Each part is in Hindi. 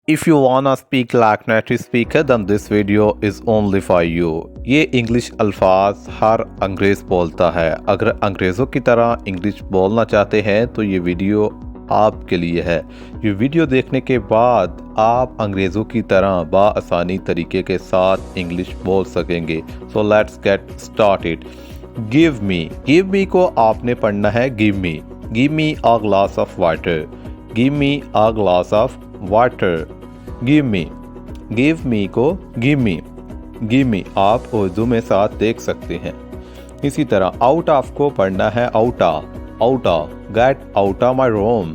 If you wanna speak like native speaker, then this video is only for you. ये इंग्लिश अल्फाज हर अंग्रेज़ बोलता है। अगर अंग्रेज़ों की तरह इंग्लिश बोलना चाहते हैं तो ये वीडियो आपके लिए है। ये वीडियो देखने के बाद आप अंग्रेज़ों की तरह बाआसानी तरीके के साथ इंग्लिश बोल सकेंगे। So let's get started. Give me को आपने पढ़ना है give me a glass of water. Give me a glass of water. Give me को गिव मी आप उर्दू में साथ देख सकते हैं। इसी तरह आउट ऑफ को पढ़ना है outta. Get outta my room.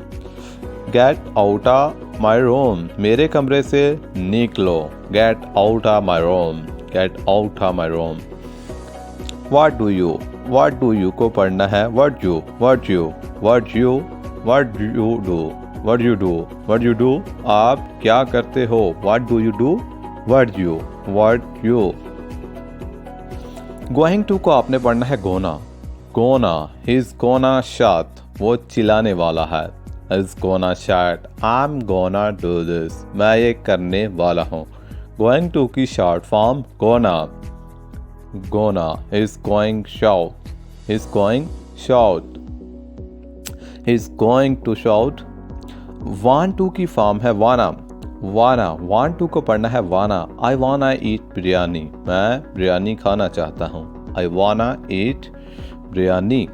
Get outta my room मेरे कमरे से निकलो। Get outta my room. Get outta my room. What do you को पढ़ना है व्हाट यू डू आप क्या करते हो। What do you do what you. Going to को आपने पढ़ना है गोना हिज गोना शॉट वो चिल्लाने वाला है। He's gonna shout I am gonna do this मैं ये करने वाला हूँ। गोइंग टू की short form gonna he's going to shout. Want to की फॉर्म है वांट टू को पढ़ना है वाना। आई वाना ईट बिरयानी मैं बिरयानी खाना चाहता हूँ। आई वाना ईट बिरयानी।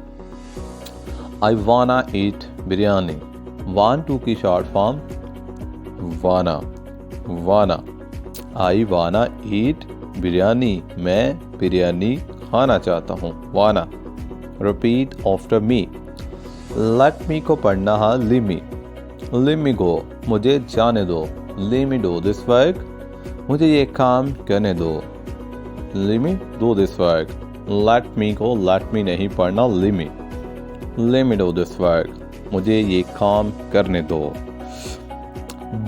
वांट टू की शॉर्ट फॉर्म वाना। आई वाना ईट बिरयानी मैं बिरयानी खाना चाहता हूँ। वाना। Repeat after me. Let me को पढ़ना है Let me go मुझे जाने दो। Let me do this work मुझे ये काम करने दो। Let me do this work। Let me को let me नहीं पढ़ना let me do this work मुझे ये काम करने दो।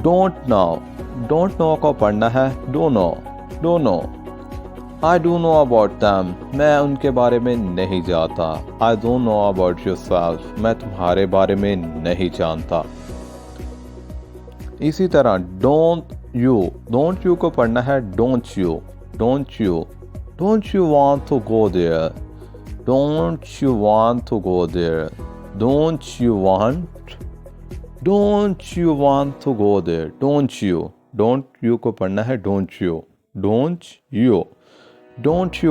Don't know को पढ़ना है don't know। I don't know about them मैं उनके बारे में नहीं जानता। I don't know about yourself मैं तुम्हारे बारे में नहीं जानता। इसी तरह डोंट यू को पढ़ना है don't you want to go there. Don't you want to go there don't you को पढ़ना है don't you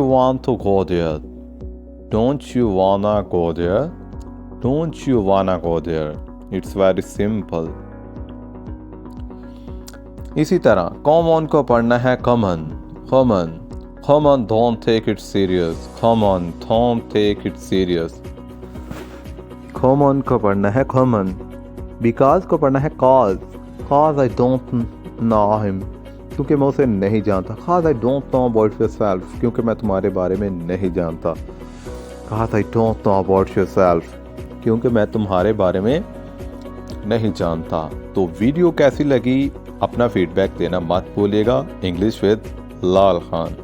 want to go there. Don't you wanna go there it's very simple. इसी तरह कॉमन को पढ़ना है common don't take it serious. Common को पढ़ना है कॉमन। बिकॉज को पढ़ना है cause I don't know him क्योंकि मैं उसे नहीं जानता। Cause I don't know about yourself क्योंकि मैं तुम्हारे बारे में नहीं जानता। Cause I don't know about yourself क्योंकि मैं तुम्हारे बारे में नहीं जानता। तो वीडियो कैसी लगी अपना फीडबैक देना मत भूलिएगा। English with Lal Khan.